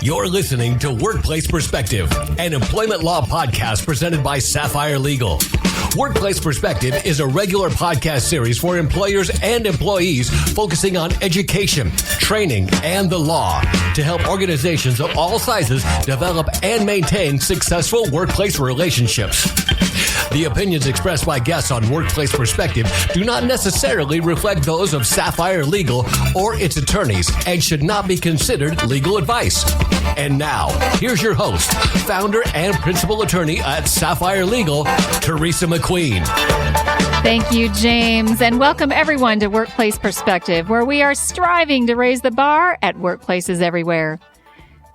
You're listening to Workplace Perspective, an employment law podcast presented by Sapphire Legal. Workplace Perspective is a regular podcast series for employers and employees focusing on education, training, and the law to help organizations of all sizes develop and maintain successful workplace relationships. The opinions expressed by guests on Workplace Perspective do not necessarily reflect those of Sapphire Legal or its attorneys and should not be considered legal advice. And now, here's your host, founder and principal attorney at Sapphire Legal, Teresa McQueen. Thank you, James, and welcome everyone to Workplace Perspective, where we are striving to raise the bar at workplaces everywhere.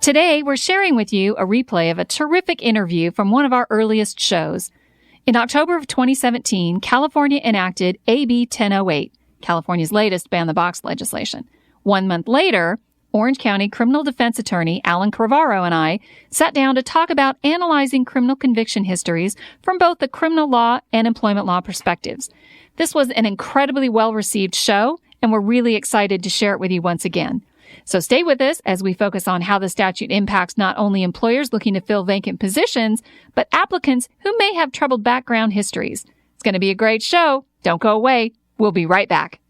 Today, we're sharing with you a replay of a terrific interview from one of our earliest shows. In October of 2017, California enacted AB 1008, California's latest ban-the-box legislation. 1 month later, Orange County criminal defense attorney Alan Crivaro and I sat down to talk about analyzing criminal conviction histories from both the criminal law and employment law perspectives. This was an incredibly well-received show, and we're really excited to share it with you once again. So stay with us as we focus on how the statute impacts not only employers looking to fill vacant positions, but applicants who may have troubled background histories. It's going to be a great show. Don't go away. We'll be right back.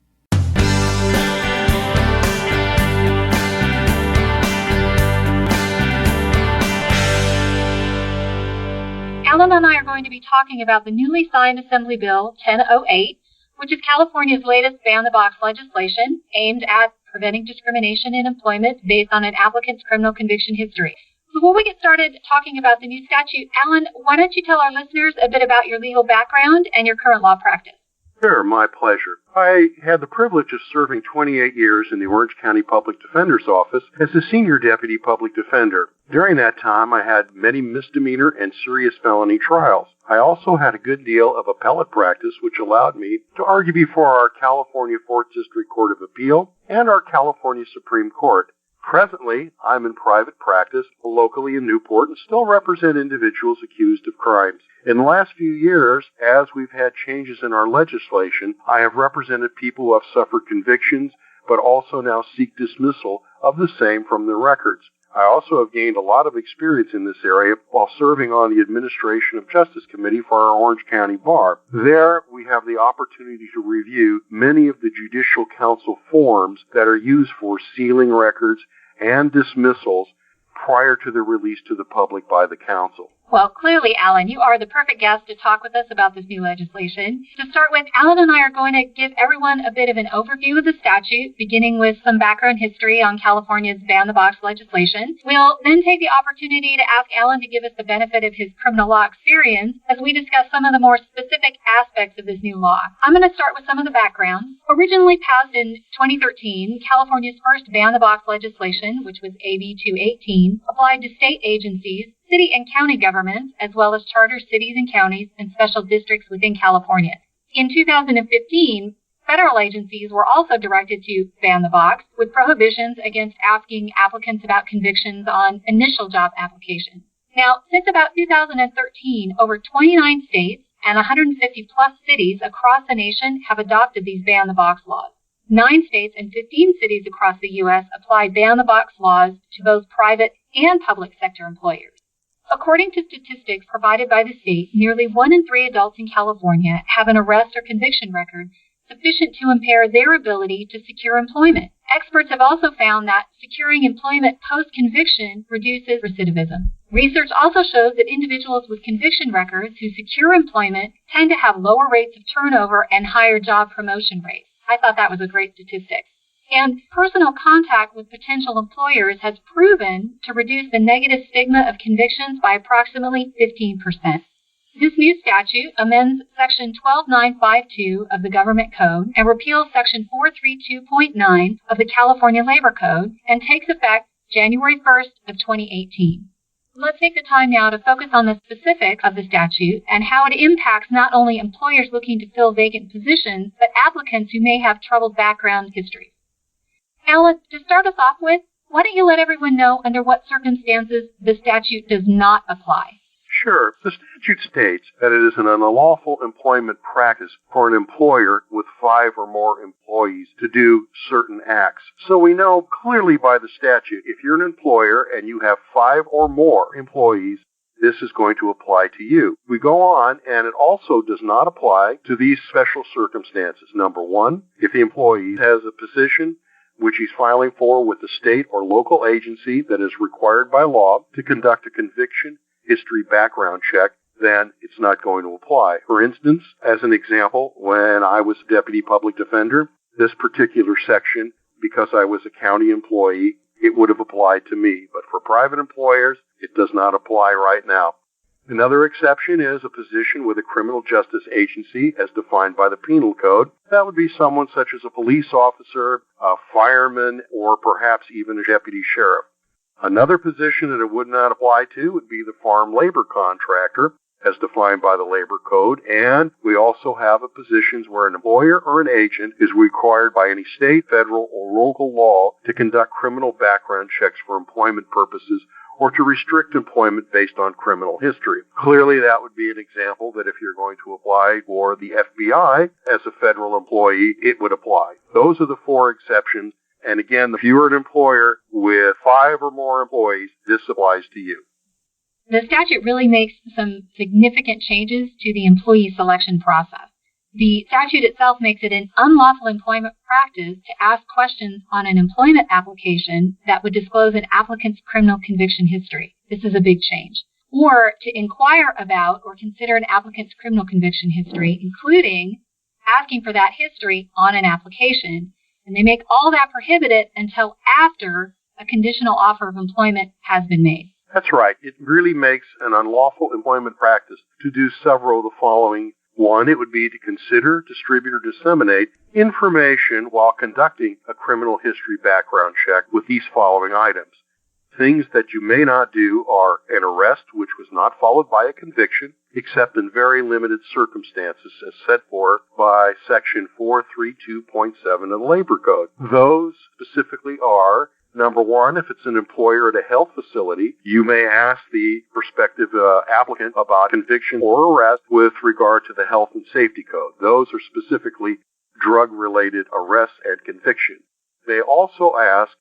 Alan and I are going to be talking about the newly signed Assembly Bill 1008, which is California's latest ban-the-box legislation aimed at preventing discrimination in employment based on an applicant's criminal conviction history. Before we get started talking about the new statute, Alan, why don't you tell our listeners a bit about your legal background and your current law practice? Sure, my pleasure. I had the privilege of serving 28 years in the Orange County Public Defender's Office as a senior deputy public defender. During that time, I had many misdemeanor and serious felony trials. I also had a good deal of appellate practice, which allowed me to argue before our California 4th District Court of Appeal and our California Supreme Court. Presently, I'm in private practice locally in Newport and still represent individuals accused of crimes. In the last few years, as we've had changes in our legislation, I have represented people who have suffered convictions, but also now seek dismissal of the same from their records. I also have gained a lot of experience in this area while serving on the Administration of Justice Committee for our Orange County Bar. There, we have the opportunity to review many of the Judicial Council forms that are used for sealing records and dismissals prior to their release to the public by the Council. Well, clearly, Alan, you are the perfect guest to talk with us about this new legislation. To start with, Alan and I are going to give everyone a bit of an overview of the statute, beginning with some background history on California's ban-the-box legislation. We'll then take the opportunity to ask Alan to give us the benefit of his criminal law experience as we discuss some of the more specific aspects of this new law. I'm going to start with some of the background. Originally passed in 2013, California's first ban-the-box legislation, which was AB 218, applied to state agencies, city and county governments, as well as charter cities and counties and special districts within California. In 2015, federal agencies were also directed to ban the box, with prohibitions against asking applicants about convictions on initial job applications. Now, since about 2013, over 29 states and 150 plus cities across the nation have adopted these ban the box laws. 9 states and 15 cities across the U.S. apply ban the box laws to both private and public sector employers. According to statistics provided by the state, nearly 1 in 3 adults in California have an arrest or conviction record sufficient to impair their ability to secure employment. Experts have also found that securing employment post-conviction reduces recidivism. Research also shows that individuals with conviction records who secure employment tend to have lower rates of turnover and higher job promotion rates. I thought that was a great statistic. And personal contact with potential employers has proven to reduce the negative stigma of convictions by approximately 15%. This new statute amends Section 12952 of the Government Code and repeals Section 432.9 of the California Labor Code and takes effect January 1st of 2018. Let's take the time now to focus on the specifics of the statute and how it impacts not only employers looking to fill vacant positions, but applicants who may have troubled background histories. Alan, to start us off with, why don't you let everyone know under what circumstances the statute does not apply? Sure. The statute states that it is an unlawful employment practice for an employer with 5 or more employees to do certain acts. So we know clearly by the statute, if you're an employer and you have 5 or more employees, this is going to apply to you. We go on, and it also does not apply to these special circumstances. Number 1, if the employee has a position which he's filing for with the state or local agency that is required by law to conduct a conviction history background check, then it's not going to apply. For instance, as an example, when I was deputy public defender, this particular section, because I was a county employee, it would have applied to me. But for private employers, it does not apply right now. Another exception is a position with a criminal justice agency as defined by the Penal Code. That would be someone such as a police officer, a fireman, or perhaps even a deputy sheriff. Another position that it would not apply to would be the farm labor contractor as defined by the Labor Code. And we also have positions where an employer or an agent is required by any state, federal, or local law to conduct criminal background checks for employment purposes or to restrict employment based on criminal history. Clearly, that would be an example that if you're going to apply for the FBI as a federal employee, it would apply. Those are the 4 exceptions. And again, if you're an employer with 5 or more employees, this applies to you. The statute really makes some significant changes to the employee selection process. The statute itself makes it an unlawful employment practice to ask questions on an employment application that would disclose an applicant's criminal conviction history. This is a big change. Or to inquire about or consider an applicant's criminal conviction history, including asking for that history on an application. And they make all that prohibited until after a conditional offer of employment has been made. That's right. It really makes an unlawful employment practice to do several of the following. 1, it would be to consider, distribute, or disseminate information while conducting a criminal history background check with these following items. Things that you may not do are an arrest which was not followed by a conviction, except in very limited circumstances as set forth by Section 432.7 of the Labor Code. Those specifically are, number 1, if it's an employer at a health facility, you may ask the prospective applicant about conviction or arrest with regard to the Health and Safety Code. Those are specifically drug-related arrests and conviction. They also ask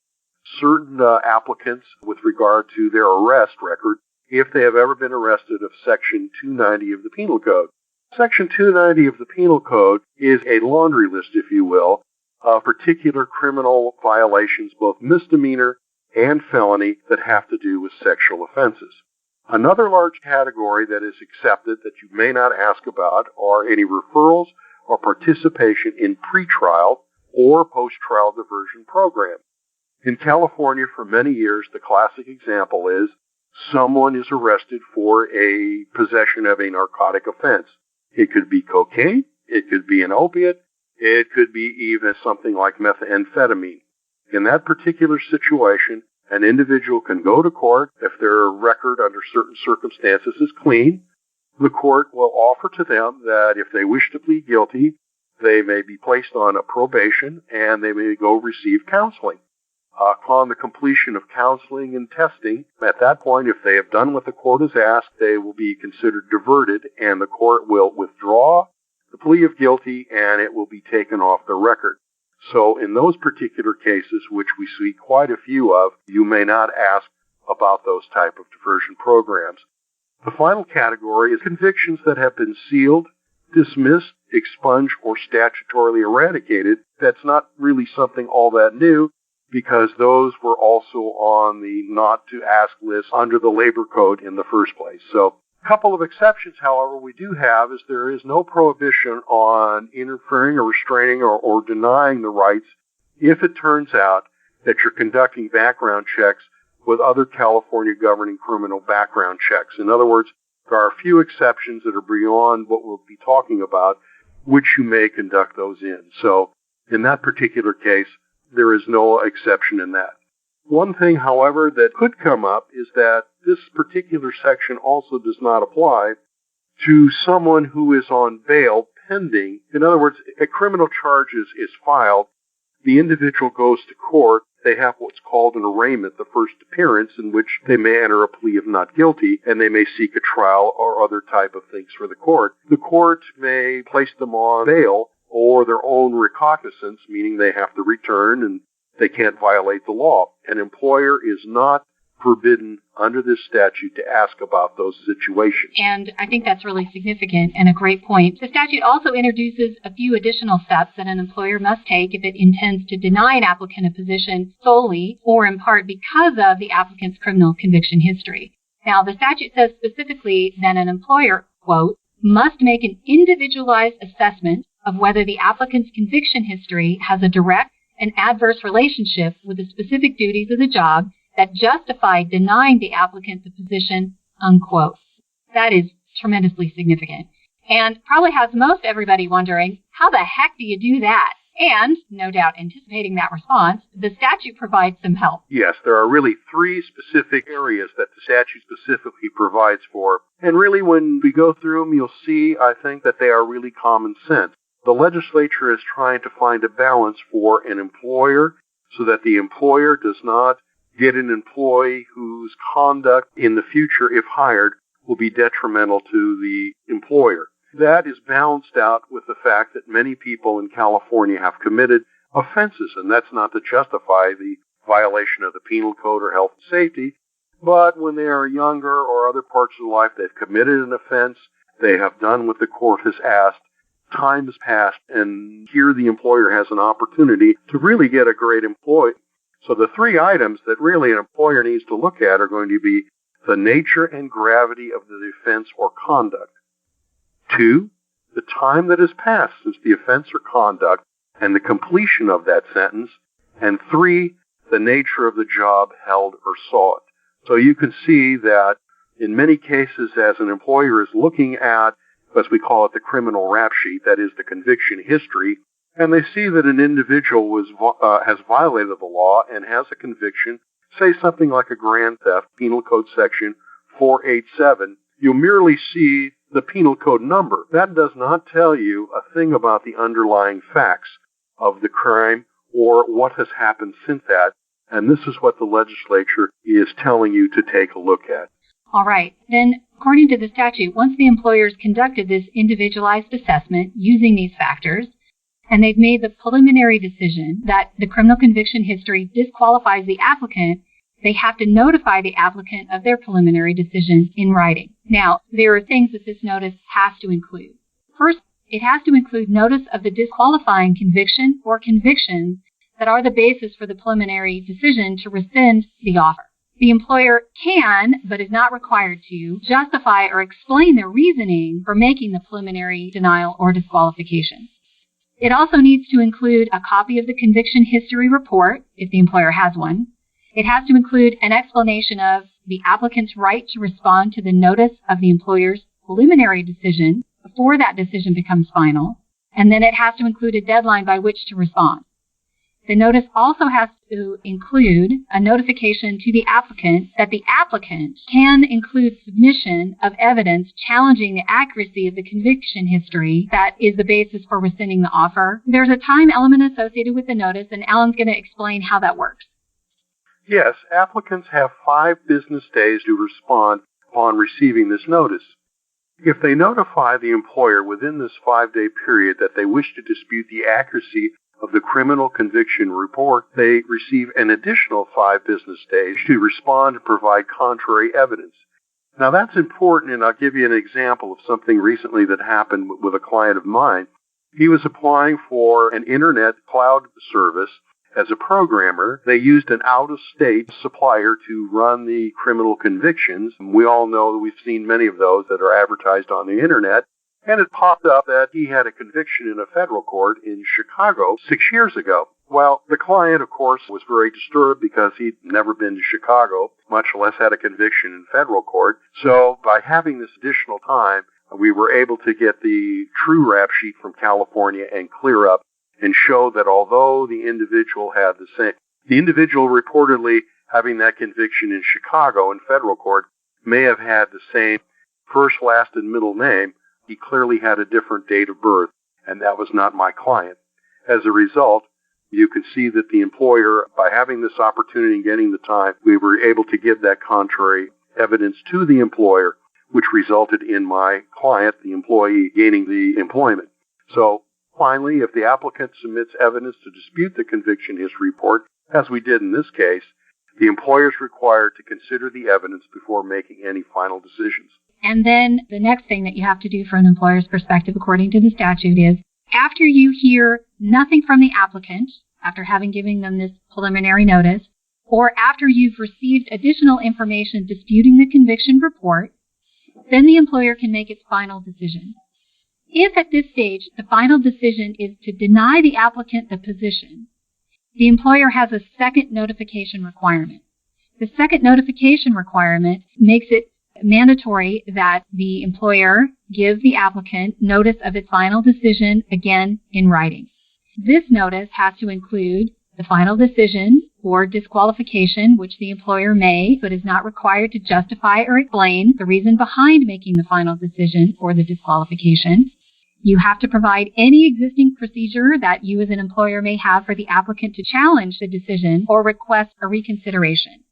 certain applicants with regard to their arrest record if they have ever been arrested of Section 290 of the Penal Code. Section 290 of the Penal Code is a laundry list, if you will, of particular criminal violations, both misdemeanor and felony, that have to do with sexual offenses. Another large category that is accepted that you may not ask about are any referrals or participation in pretrial or post-trial diversion programs. In California, for many years, the classic example is someone is arrested for a possession of a narcotic offense. It could be cocaine, it could be an opiate, it could be even something like methamphetamine. In that particular situation, an individual can go to court if their record under certain circumstances is clean. The court will offer to them that if they wish to plead guilty, they may be placed on a probation and they may go receive counseling. Upon the completion of counseling and testing, at that point, if they have done what the court has asked, they will be considered diverted and the court will withdraw the plea of guilty and it will be taken off the record. So in those particular cases, which we see quite a few of, you may not ask about those type of diversion programs. The final category is convictions that have been sealed, dismissed, expunged, or statutorily eradicated. That's not really something all that new, because those were also on the not to ask list under the Labor Code in the first place. So a couple of exceptions, however, we do have is there is no prohibition on interfering or restraining or denying the rights if it turns out that you're conducting background checks with other California governing criminal background checks. In other words, there are a few exceptions that are beyond what we'll be talking about, which you may conduct those in. So in that particular case, there is no exception in that. One thing, however, that could come up is that this particular section also does not apply to someone who is on bail pending. In other words, a criminal charge is filed the individual goes to court, they have what's called an arraignment, the first appearance, in which they may enter a plea of not guilty, and they may seek a trial or other type of things for the court. The court may place them on bail or their own recognizance, meaning they have to return and they can't violate the law. An employer is not forbidden under this statute to ask about those situations. And I think that's really significant and a great point. The statute also introduces a few additional steps that an employer must take if it intends to deny an applicant a position solely or in part because of the applicant's criminal conviction history. Now, the statute says specifically that an employer, quote, must make an individualized assessment of whether the applicant's conviction history has a direct and adverse relationship with the specific duties of the job that justify denying the applicant the position, unquote. That is tremendously significant and probably has most everybody wondering, how the heck do you do that? And, no doubt anticipating that response, the statute provides some help. Yes, there are really three specific areas that the statute specifically provides for. And really, when we go through them, you'll see, I think, that they are really common sense. The legislature is trying to find a balance for an employer so that the employer does not get an employee whose conduct in the future, if hired, will be detrimental to the employer. That is balanced out with the fact that many people in California have committed offenses, and that's not to justify the violation of the penal code or health and safety, but when they are younger or other parts of life, they've committed an offense, they have done what the court has asked, time has passed, and here the employer has an opportunity to really get a great employee. So the three items that really an employer needs to look at are going to be the nature and gravity of the offense or conduct. 2, the time that has passed since the offense or conduct and the completion of that sentence. And 3, the nature of the job held or sought. So you can see that in many cases, as an employer is looking at, as we call it, the criminal rap sheet, that is the conviction history, and they see that an individual has violated the law and has a conviction, say something like a grand theft, Penal Code Section 487, you'll merely see the penal code number. That does not tell you a thing about the underlying facts of the crime or what has happened since that. And this is what the legislature is telling you to take a look at. All right. Then, according to the statute, once the employer's conducted this individualized assessment using these factors, and they've made the preliminary decision that the criminal conviction history disqualifies the applicant, they have to notify the applicant of their preliminary decision in writing. Now, there are things that this notice has to include. First, it has to include notice of the disqualifying conviction or convictions that are the basis for the preliminary decision to rescind the offer. The employer can, but is not required to, justify or explain their reasoning for making the preliminary denial or disqualification. It also needs to include a copy of the conviction history report, if the employer has one. It has to include an explanation of the applicant's right to respond to the notice of the employer's preliminary decision before that decision becomes final. And then it has to include a deadline by which to respond. The notice also has to include a notification to the applicant that the applicant can include submission of evidence challenging the accuracy of the conviction history that is the basis for rescinding the offer. There's a time element associated with the notice, and Alan's going to explain how that works. Yes, applicants have 5 business days to respond upon receiving this notice. If they notify the employer within this 5-day period that they wish to dispute the accuracy of the criminal conviction report, they receive an additional 5 business days to respond and provide contrary evidence. Now that's important, and I'll give you an example of something recently that happened with a client of mine. He was applying for an internet cloud service as a programmer. They used an out-of-state supplier to run the criminal convictions. We all know that we've seen many of those that are advertised on the internet. And it popped up that he had a conviction in a federal court in Chicago 6 years ago. Well, the client, of course, was very disturbed because he'd never been to Chicago, much less had a conviction in federal court. So by having this additional time, we were able to get the true rap sheet from California and clear up and show that although the individual had the individual reportedly having that conviction in Chicago in federal court may have had the same first, last, and middle name, he clearly had a different date of birth, and that was not my client. As a result, You can see that the employer, by having this opportunity and getting the time, we were able to give that contrary evidence to the employer, which resulted in my client, the employee, gaining the employment. So finally, if the applicant submits evidence to dispute the conviction history report, as we did in this case, the employer is required to consider the evidence before making any final decisions. And then the next thing that you have to do from an employer's perspective, according to the statute, is after you hear nothing from the applicant, after having given them this preliminary notice, or after you've received additional information disputing the conviction report, then the employer can make its final decision. If at this stage the final decision is to deny the applicant the position, the employer has a second notification requirement. The second notification requirement makes it mandatory that the employer give the applicant notice of its final decision, again in writing. This notice has to include the final decision or disqualification, which the employer may, but is not required to justify or explain the reason behind making the final decision or the disqualification. You have to provide any existing procedure that you as an employer may have for the applicant to challenge the decision or request a reconsideration.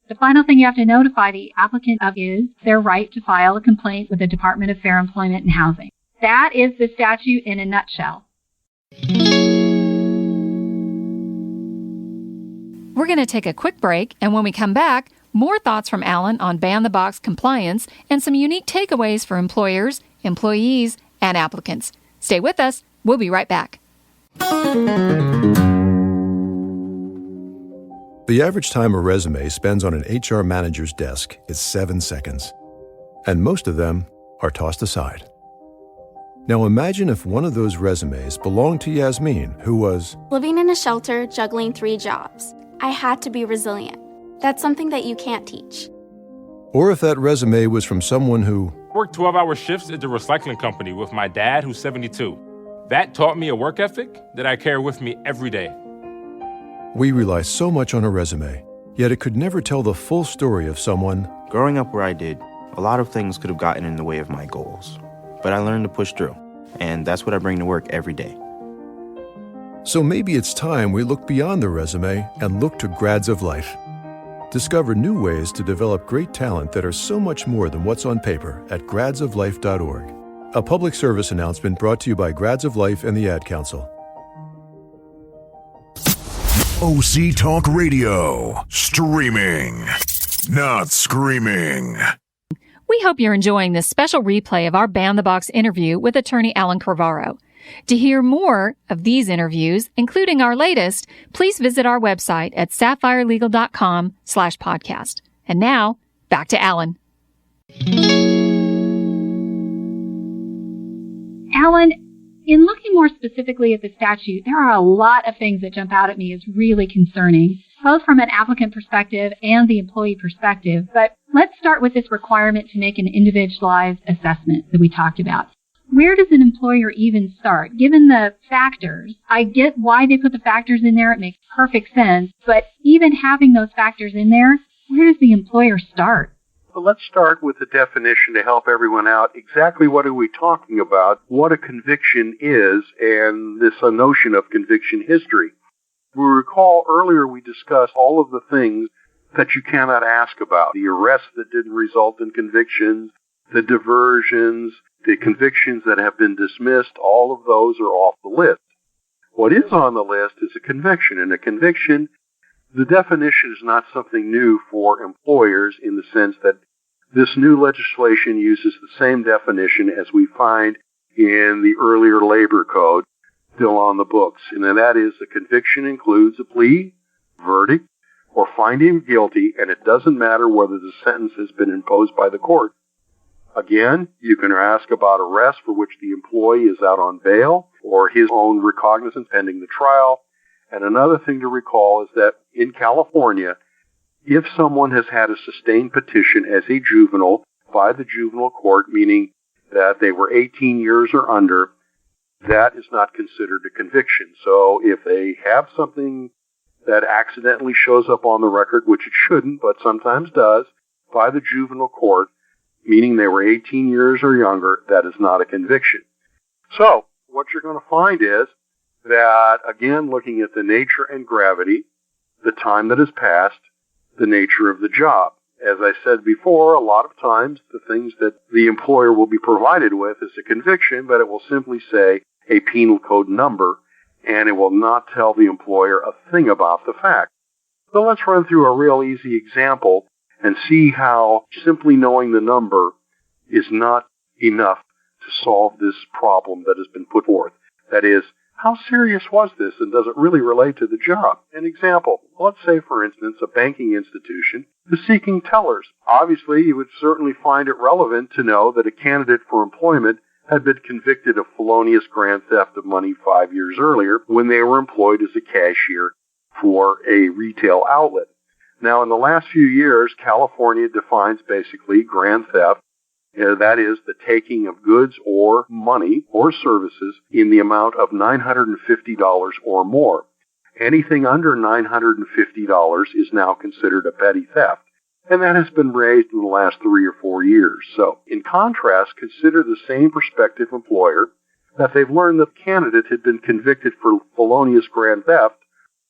The final thing you have to notify the applicant of is their right to file a complaint with the Department of Fair Employment and Housing. That is the statute in a nutshell. We're going to take a quick break, and when we come back, more thoughts from Alan on ban-the-box compliance and some unique takeaways for employers, employees, and applicants. Stay with us. We'll be right back. The average time a resume spends on an HR manager's desk is 7 seconds, and most of them are tossed aside. Now imagine if one of those resumes belonged to Yasmin, who was living in a shelter, juggling 3 jobs. I had to be resilient. That's something that you can't teach. Or if that resume was from someone who worked 12-hour shifts at the recycling company with my dad, who's 72. That taught me a work ethic that I carry with me every day. We rely so much on a resume, yet it could never tell the full story of someone. Growing up where I did, a lot of things could have gotten in the way of my goals. But I learned to push through, and that's what I bring to work every day. So maybe it's time we look beyond the resume and look to Grads of Life. Discover new ways to develop great talent that are so much more than what's on paper at gradsoflife.org. A public service announcement brought to you by Grads of Life and the Ad Council. OC Talk Radio. Streaming, not screaming. We hope you're enjoying this special replay of our Ban the Box interview with attorney Alan Crivaro. To hear more of these interviews, including our latest, please visit our website at sapphireLegal.com/podcast. And now, back to Alan. Alan, in looking more specifically at the statute, there are a lot of things that jump out at me as really concerning, both from an applicant perspective and the employee perspective. But let's start with this requirement to make an individualized assessment that we talked about. Where does an employer even start? Given the factors, I get why they put the factors in there. It makes perfect sense. But even having those factors in there, where does the employer start? Well, let's start with the definition to help everyone out. Exactly what are we talking about, what a conviction is, and this notion of conviction history. We recall earlier we discussed all of the things that you cannot ask about. The arrests that didn't result in convictions, the diversions, the convictions that have been dismissed, all of those are off the list. What is on the list is a conviction, and a conviction, the definition is not something new for employers in the sense that this new legislation uses the same definition as we find in the earlier labor code still on the books. And that is a conviction includes a plea, verdict, or finding guilty, and it doesn't matter whether the sentence has been imposed by the court. Again, you can ask about arrest for which the employee is out on bail or his own recognizance pending the trial. And another thing to recall is that in California, if someone has had a sustained petition as a juvenile by the juvenile court, meaning that they were 18 years or under, that is not considered a conviction. So if they have something that accidentally shows up on the record, which it shouldn't, but sometimes does, by the juvenile court, meaning they were 18 years or younger, that is not a conviction. So what you're going to find is that, again, looking at the nature and gravity, the time that has passed, the nature of the job. As I said before, a lot of times the things that the employer will be provided with is a conviction, but it will simply say a penal code number, and it will not tell the employer a thing about the fact. So let's run through a real easy example and see how simply knowing the number is not enough to solve this problem that has been put forth. That is, how serious was this, and does it really relate to the job? An example, let's say, for instance, a banking institution is seeking tellers. Obviously, you would certainly find it relevant to know that a candidate for employment had been convicted of felonious grand theft of money 5 years earlier when they were employed as a cashier for a retail outlet. Now, in the last few years, California defines basically grand theft. That is the taking of goods or money or services in the amount of $950 or more. Anything under $950 is now considered a petty theft, and that has been raised in the last 3 or 4 years. So, in contrast, consider the same prospective employer that they've learned that the candidate had been convicted for felonious grand theft,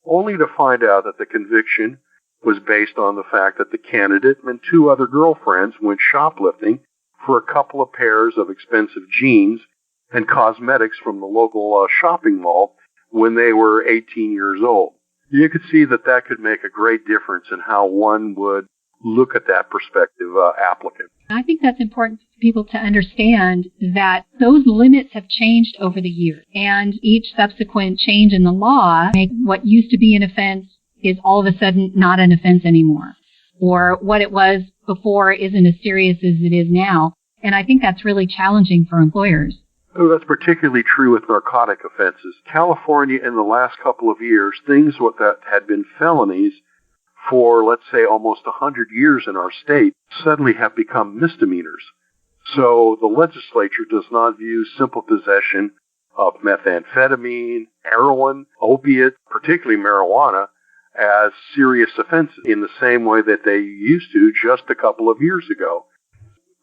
only to find out that the conviction was based on the fact that the candidate and 2 other girlfriends went shoplifting for a couple of pairs of expensive jeans and cosmetics from the local shopping mall when they were 18 years old. You could see that that could make a great difference in how one would look at that prospective applicant. I think that's important for people to understand that those limits have changed over the years, and each subsequent change in the law make what used to be an offense is all of a sudden not an offense anymore, or what it was before isn't as serious as it is now. And I think that's really challenging for employers. Oh, that's particularly true with narcotic offenses. California, in the last couple of years, things that had been felonies for, let's say, almost 100 years in our state suddenly have become misdemeanors. So the legislature does not view simple possession of methamphetamine, heroin, opiate, particularly marijuana, as serious offenses in the same way that they used to just a couple of years ago.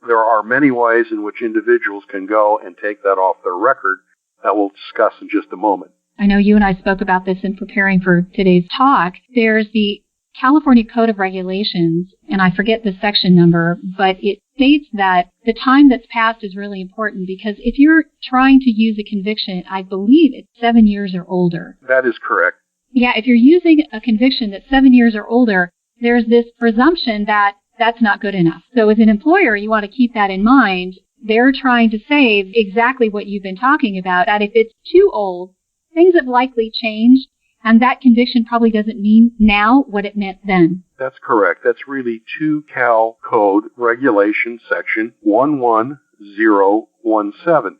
There are many ways in which individuals can go and take that off their record that we'll discuss in just a moment. I know you and I spoke about this in preparing for today's talk. There's the California Code of Regulations, and I forget the section number, but it states that the time that's passed is really important because if you're trying to use a conviction, I believe it's 7 years or older. That is correct. Yeah, if you're using a conviction that's 7 years or older, there's this presumption that that's not good enough. So as an employer, you want to keep that in mind. They're trying to say exactly what you've been talking about, that if it's too old, things have likely changed, and that conviction probably doesn't mean now what it meant then. That's correct. That's really 2 Cal Code Regulation Section 11017.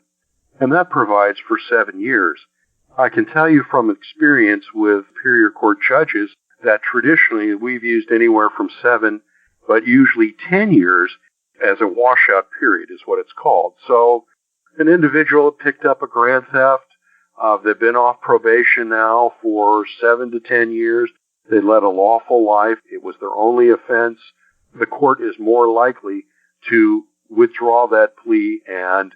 And that provides for 7 years. I can tell you from experience with superior court judges that traditionally we've used anywhere from 7, but usually 10 years as a washout period is what it's called. So an individual picked up a grand theft. They've been off probation now for 7 to 10 years. They led a lawful life. It was their only offense. The court is more likely to withdraw that plea and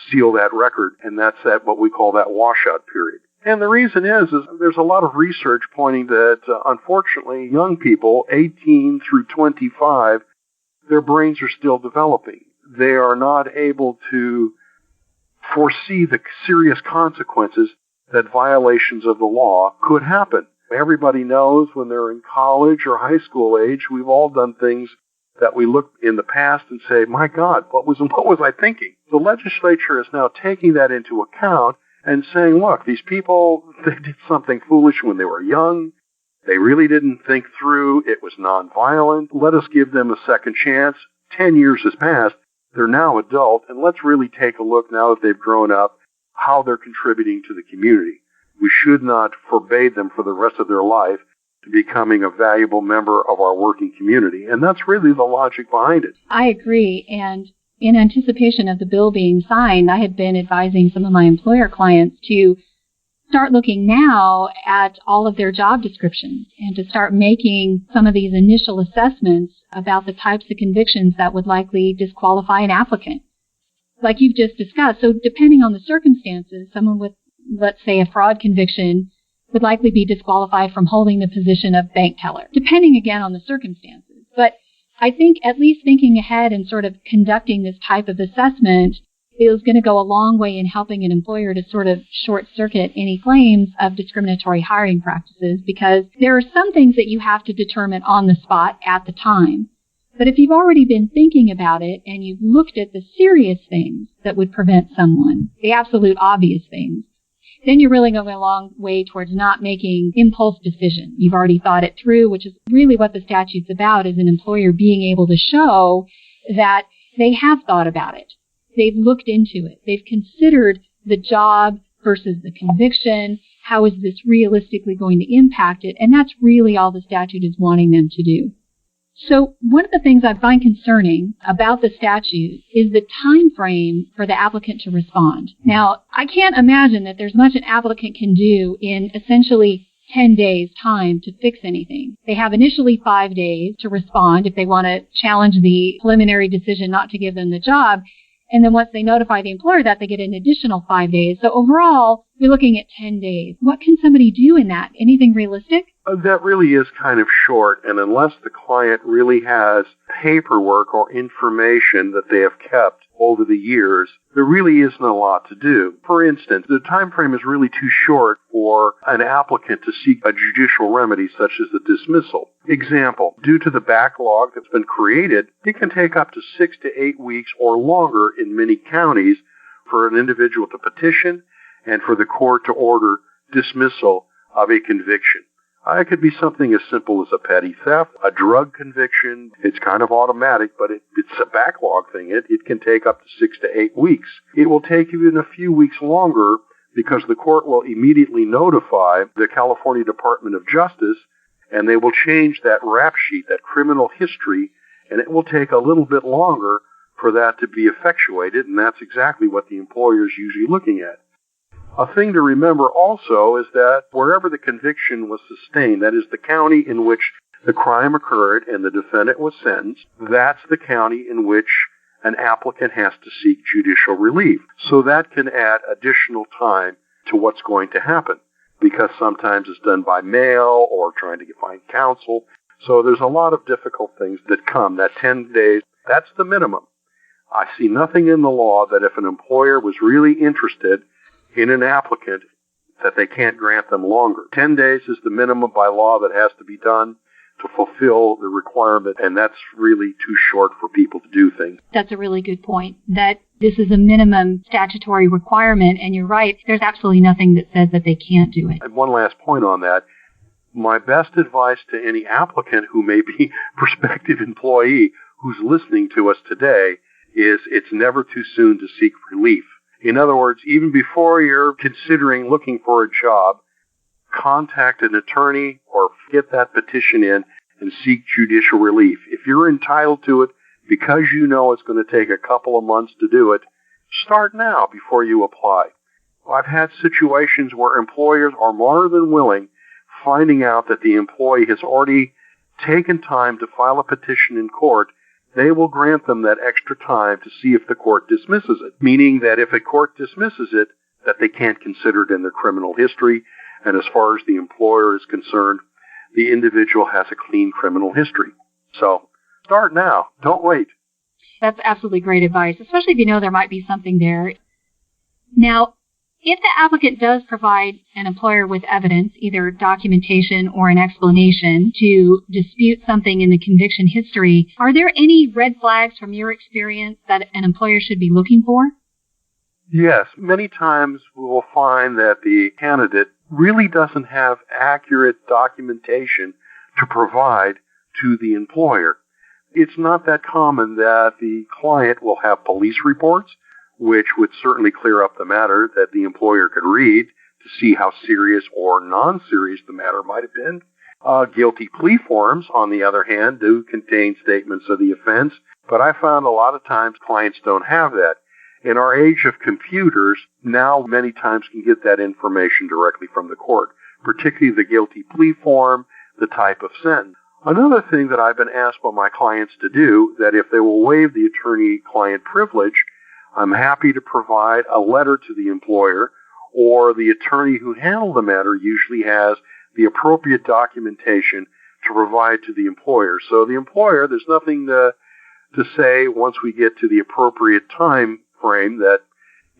seal that record, and that's what we call that washout period. And the reason is there's a lot of research pointing that, unfortunately, young people, 18 through 25, their brains are still developing. They are not able to foresee the serious consequences that violations of the law could happen. Everybody knows when they're in college or high school age, we've all done things that we look in the past and say, my God, what was I thinking? The legislature is now taking that into account and saying, look, these people, they did something foolish when they were young. They really didn't think through. It was nonviolent. Let us give them a second chance. 10 years has passed. They're now adult, and let's really take a look now that they've grown up, how they're contributing to the community. We should not forbade them for the rest of their life to becoming a valuable member of our working community. And that's really the logic behind it. I agree. And in anticipation of the bill being signed, I had been advising some of my employer clients to start looking now at all of their job descriptions and to start making some of these initial assessments about the types of convictions that would likely disqualify an applicant. Like you've just discussed, so depending on the circumstances, someone with let's say a fraud conviction, would likely be disqualified from holding the position of bank teller, depending again on the circumstances. But I think at least thinking ahead and sort of conducting this type of assessment is going to go a long way in helping an employer to sort of short-circuit any claims of discriminatory hiring practices, because there are some things that you have to determine on the spot at the time. But if you've already been thinking about it and you've looked at the serious things that would prevent someone, the absolute obvious things, then you're really going a long way towards not making impulse decisions. You've already thought it through, which is really what the statute's about, is an employer being able to show that they have thought about it. They've looked into it. They've considered the job versus the conviction. How is this realistically going to impact it? And that's really all the statute is wanting them to do. So one of the things I find concerning about the statute is the time frame for the applicant to respond. Now, I can't imagine that there's much an applicant can do in essentially 10 days time to fix anything. They have initially 5 days to respond if they want to challenge the preliminary decision not to give them the job. And then once they notify the employer that, they get an additional 5 days. So overall, you're looking at 10 days. What can somebody do in that? Anything realistic? That really is kind of short, and unless the client really has paperwork or information that they have kept over the years, there really isn't a lot to do. For instance, the time frame is really too short for an applicant to seek a judicial remedy such as the dismissal. Example, due to the backlog that's been created, it can take up to 6 to 8 weeks or longer in many counties for an individual to petition and for the court to order dismissal of a conviction. It could be something as simple as a petty theft, a drug conviction. It's kind of automatic, but it's a backlog thing. It can take up to 6 to 8 weeks. It will take even a few weeks longer because the court will immediately notify the California Department of Justice, and they will change that rap sheet, that criminal history, and it will take a little bit longer for that to be effectuated, and that's exactly what the employer is usually looking at. A thing to remember also is that wherever the conviction was sustained, that is the county in which the crime occurred and the defendant was sentenced, that's the county in which an applicant has to seek judicial relief. So that can add additional time to what's going to happen, because sometimes it's done by mail or trying to find counsel. So there's a lot of difficult things that come. That 10 days, that's the minimum. I see nothing in the law that if an employer was really interested in an applicant that they can't grant them longer. 10 days is the minimum by law that has to be done to fulfill the requirement, and that's really too short for people to do things. That's a really good point, that this is a minimum statutory requirement, and you're right, there's absolutely nothing that says that they can't do it. And one last point on that. My best advice to any applicant who may be prospective employee who's listening to us today is it's never too soon to seek relief. In other words, even before you're considering looking for a job, contact an attorney or get that petition in and seek judicial relief. If you're entitled to it because you know it's going to take a couple of months to do it, start now before you apply. I've had situations where employers are more than willing, finding out that the employee has already taken time to file a petition in court. They will grant them that extra time to see if the court dismisses it, meaning that if a court dismisses it, that they can't consider it in their criminal history. And as far as the employer is concerned, the individual has a clean criminal history. So start now. Don't wait. That's absolutely great advice, especially if you know there might be something there. Now, if the applicant does provide an employer with evidence, either documentation or an explanation to dispute something in the conviction history, are there any red flags from your experience that an employer should be looking for? Yes. Many times we will find that the candidate really doesn't have accurate documentation to provide to the employer. It's not that common that the client will have police reports, which would certainly clear up the matter that the employer could read to see how serious or non-serious the matter might have been. Guilty plea forms, on the other hand, do contain statements of the offense, but I found a lot of times clients don't have that. In our age of computers, now many times can get that information directly from the court, particularly the guilty plea form, the type of sentence. Another thing that I've been asked by my clients to do, that if they will waive the attorney-client privilege, I'm happy to provide a letter to the employer or the attorney who handled the matter usually has the appropriate documentation to provide to the employer. So the employer, there's nothing to say once we get to the appropriate time frame that,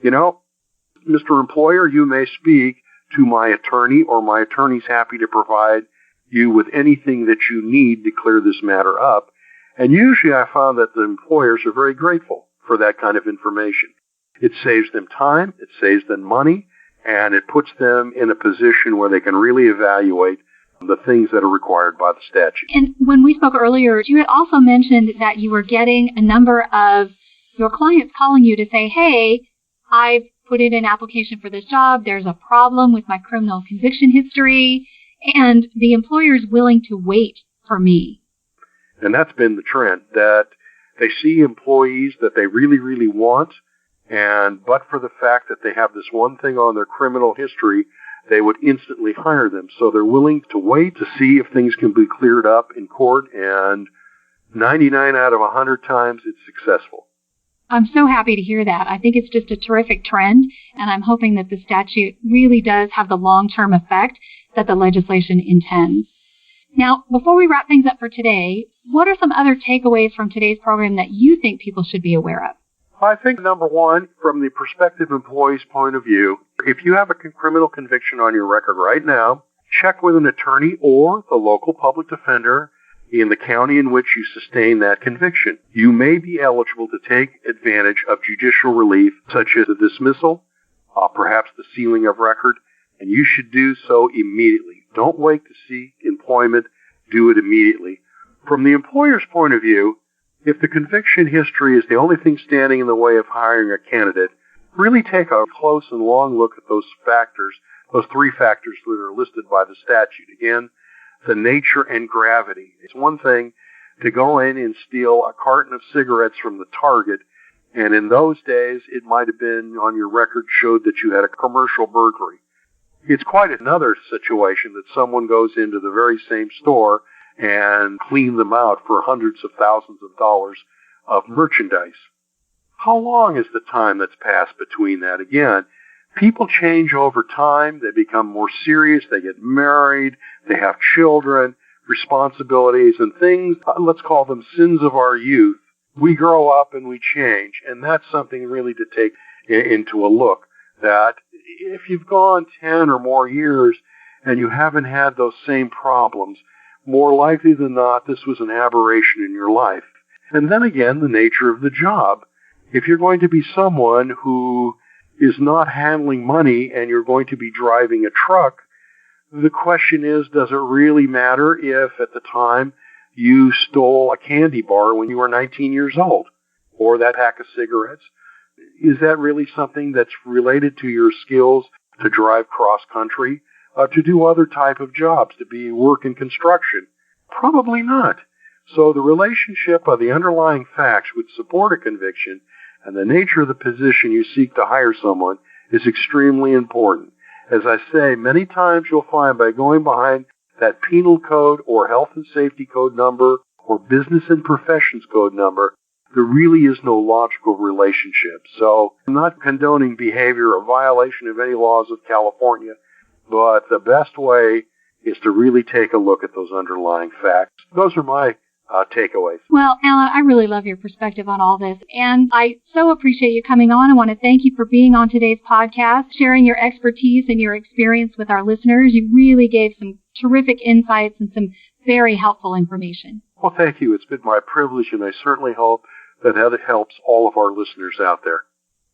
Mr. Employer, you may speak to my attorney, or my attorney's happy to provide you with anything that you need to clear this matter up. And usually I found that the employers are very grateful for that kind of information. It saves them time, it saves them money, and it puts them in a position where they can really evaluate the things that are required by the statute. And when we spoke earlier, you had also mentioned that you were getting a number of your clients calling you to say, hey, I've put in an application for this job, there's a problem with my criminal conviction history, and the employer is willing to wait for me. And that's been the trend, that they see employees that they really, really want, but for the fact that they have this one thing on their criminal history, they would instantly hire them. So they're willing to wait to see if things can be cleared up in court, and 99 out of 100 times it's successful. I'm so happy to hear that. I think it's just a terrific trend, and I'm hoping that the statute really does have the long-term effect that the legislation intends. Now, before we wrap things up for today, what are some other takeaways from today's program that you think people should be aware of? I think, number one, from the prospective employee's point of view, if you have a criminal conviction on your record right now, check with an attorney or the local public defender in the county in which you sustain that conviction. You may be eligible to take advantage of judicial relief, such as a dismissal, perhaps the sealing of record, and you should do so immediately. Don't wait to seek employment. Do it immediately. From the employer's point of view, if the conviction history is the only thing standing in the way of hiring a candidate, really take a close and long look at those factors, those three factors that are listed by the statute. Again, the nature and gravity. It's one thing to go in and steal a carton of cigarettes from the Target, and in those days, it might have been on your record showed that you had a commercial burglary. It's quite another situation that someone goes into the very same store and clean them out for hundreds of thousands of dollars of merchandise. How long is the time that's passed between that? Again, people change over time. They become more serious. They get married. They have children, responsibilities, and things, let's call them sins of our youth. We grow up and we change, and that's something really to take into a look, that if you've gone 10 or more years and you haven't had those same problems, more likely than not, this was an aberration in your life. And then again, the nature of the job. If you're going to be someone who is not handling money and you're going to be driving a truck, the question is, does it really matter if at the time you stole a candy bar when you were 19 years old, or that pack of cigarettes? Is that really something that's related to your skills to drive cross-country, to do other type of jobs, to work in construction? Probably not. So the relationship of the underlying facts which support a conviction and the nature of the position you seek to hire someone is extremely important. As I say, many times you'll find by going behind that penal code or health and safety code number or business and professions code number, there really is no logical relationship. So I'm not condoning behavior or violation of any laws of California, but the best way is to really take a look at those underlying facts. Those are my takeaways. Well, Alan, I really love your perspective on all this, and I so appreciate you coming on. I want to thank you for being on today's podcast, sharing your expertise and your experience with our listeners. You really gave some terrific insights and some very helpful information. Well, thank you. It's been my privilege, and I certainly hope that it helps all of our listeners out there.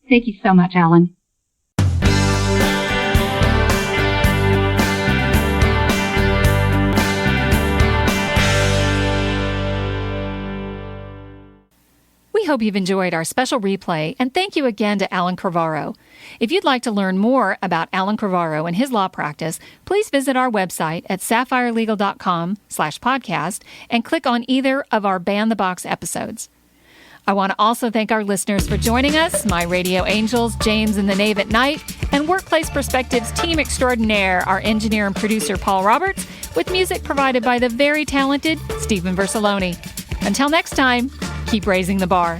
Thank you so much, Alan. We hope you've enjoyed our special replay, and thank you again to Alan Crivaro. If you'd like to learn more about Alan Crivaro and his law practice, please visit our website at sapphirelegal.com/podcast and click on either of our Ban the Box episodes. I want to also thank our listeners for joining us, my radio angels, James and the Knave at Night, and Workplace Perspectives team extraordinaire, our engineer and producer, Paul Roberts, with music provided by the very talented Stephen Versaloni. Until next time, keep raising the bar.